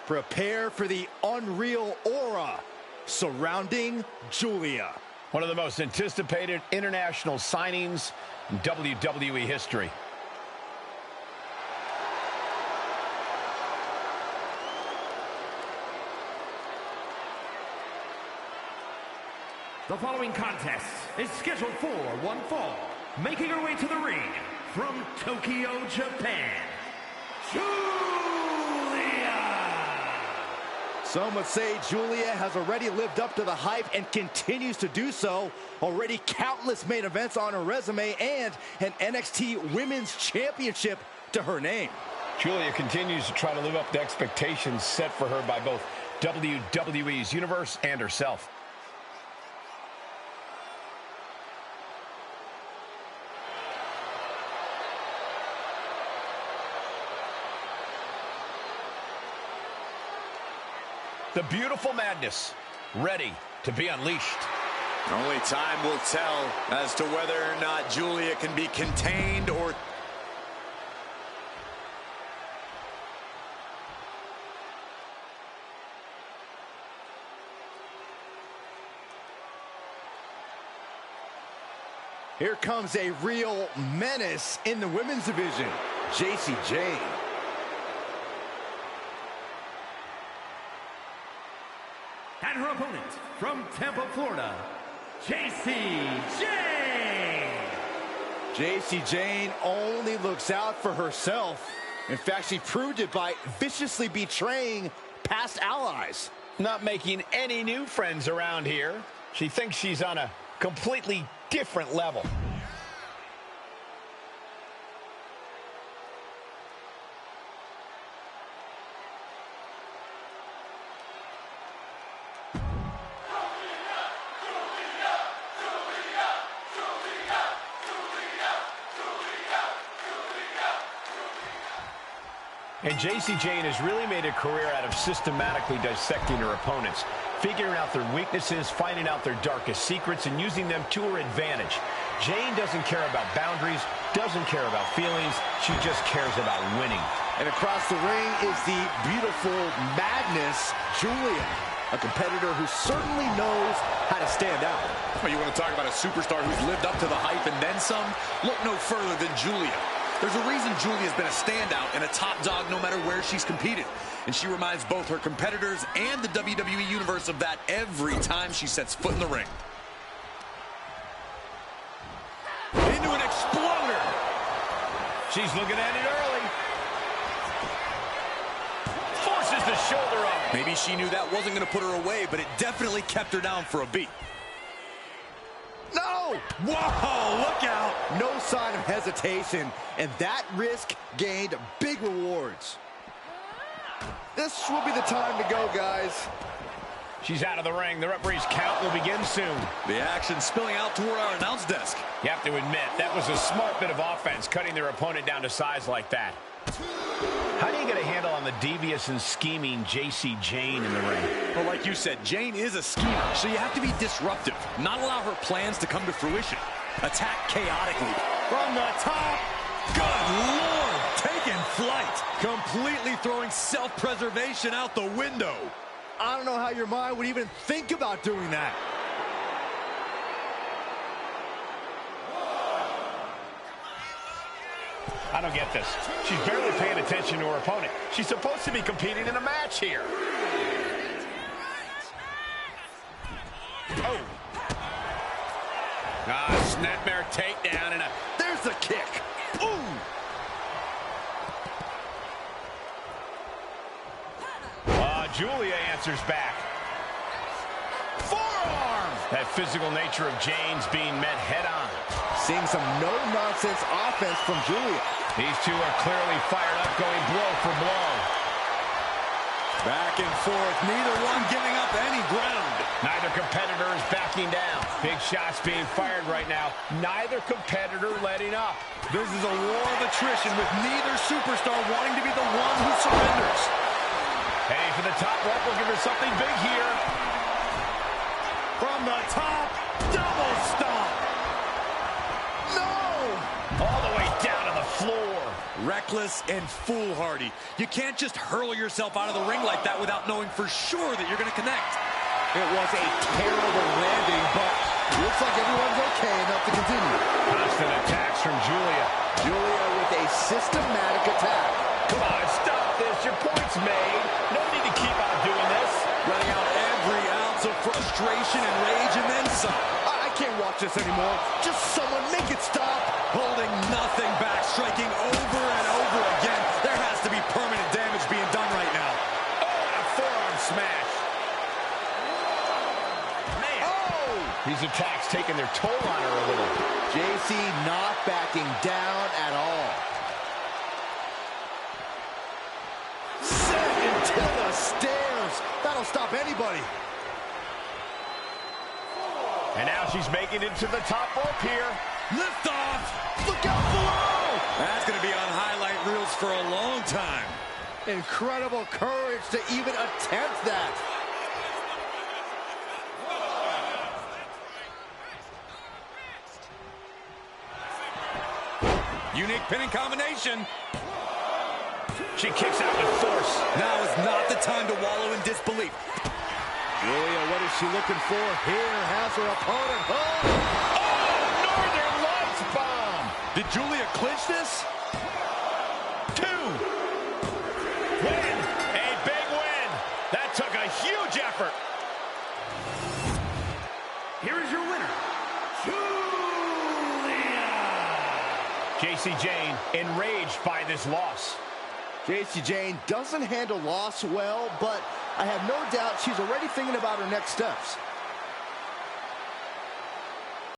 Prepare for the unreal aura surrounding Giulia. One of the most anticipated international signings in WWE history. The following contest is scheduled for one fall. Making her way to the ring from Tokyo, Japan, Some would say Giulia has already lived up to the hype and continues to do so. Already countless main events on her resume and an NXT Women's Championship to her name. Giulia continues to try to live up to expectations set for her by both WWE's universe and herself. The beautiful madness, ready to be unleashed. Only time will tell as to whether or not Giulia can be contained or... Here comes a real menace in the women's division, Jacy Jayne. And her opponent from Tampa, Florida, Jacy Jayne. Jacy Jayne only looks out for herself. In fact, she proved it by viciously betraying past allies. Not making any new friends around here. She thinks she's on a completely different level. And Jacy Jayne has really made a career out of systematically dissecting her opponents, figuring out their weaknesses, finding out their darkest secrets, and using them to her advantage. Jayne doesn't care about boundaries, doesn't care about feelings, she just cares about winning. And across the ring is the beautiful madness, Giulia, a competitor who certainly knows how to stand out. Well, you want to talk about a superstar who's lived up to the hype and then some? Look no further than Giulia. There's a reason Giulia's been a standout and a top dog no matter where she's competed. And she reminds both her competitors and the WWE Universe of that every time she sets foot in the ring. Into an exploder. She's looking at it early. Forces the shoulder up. Maybe she knew that wasn't going to put her away, but it definitely kept her down for a beat. No! Whoa, look out! No sign of hesitation, and that risk gained big rewards. This will be the time to go, guys. She's out of the ring. The referee's count will begin soon. The action spilling out toward our announce desk. You have to admit, that was a smart bit of offense, cutting their opponent down to size like that. How do you get a handle on the devious and scheming Jacy Jayne in the ring? Well, like you said, Jayne is a schemer, so you have to be disruptive. Not allow her plans to come to fruition. Attack chaotically. From the top. Good Lord, taking flight. Completely throwing self-preservation out the window. I don't know how your mind would even think about doing that. I don't get this. She's barely paying attention to her opponent. She's supposed to be competing in a match here. Oh. Snapmare takedown and there's the kick. Ooh. Giulia answers back. Forearm. That physical nature of Jayne's being met head on. Seeing some no-nonsense offense from Giulia. These two are clearly fired up, going blow for blow. Back and forth, neither one giving up any ground. Neither competitor is backing down. Big shots being fired right now. Neither competitor letting up. This is a war of attrition with neither superstar wanting to be the one who surrenders. Heading for the top rope, we'll give her something big here. From the top, double stomp. No! All the way down to the floor. Reckless and foolhardy. You can't just hurl yourself out of the ring like that without knowing for sure that you're going to connect. It was a terrible landing, but looks like everyone's okay enough to continue. Constant attacks from Giulia. Giulia with a systematic attack. Come on, stop this. Your point's made. No need to keep on doing this. Letting out every ounce of frustration and rage and then some. I can't watch this anymore. Just someone make it stop. Holding nothing back, striking over and over again. There has to be permanent damage being done right now. Oh, a forearm smash. Man. Oh! These attacks taking their toll on her a little. Jacy not backing down at all. Set into the stairs. That'll stop anybody. And now she's making it to the top rope here. Lift off. Look out below. That's going to be on highlight reels for a long time. Incredible courage to even attempt that. Unique pinning combination. She kicks out with force. Now is not the time to wallow in disbelief. Giulia, what is she looking for here? Has her opponent. Oh, Northern Lights bomb. Did Giulia clinch this? 2. Win. A big win. That took a huge effort. Here is your winner, Jacy Jayne enraged by this loss. Jacy Jayne doesn't handle loss well, but I have no doubt she's already thinking about her next steps.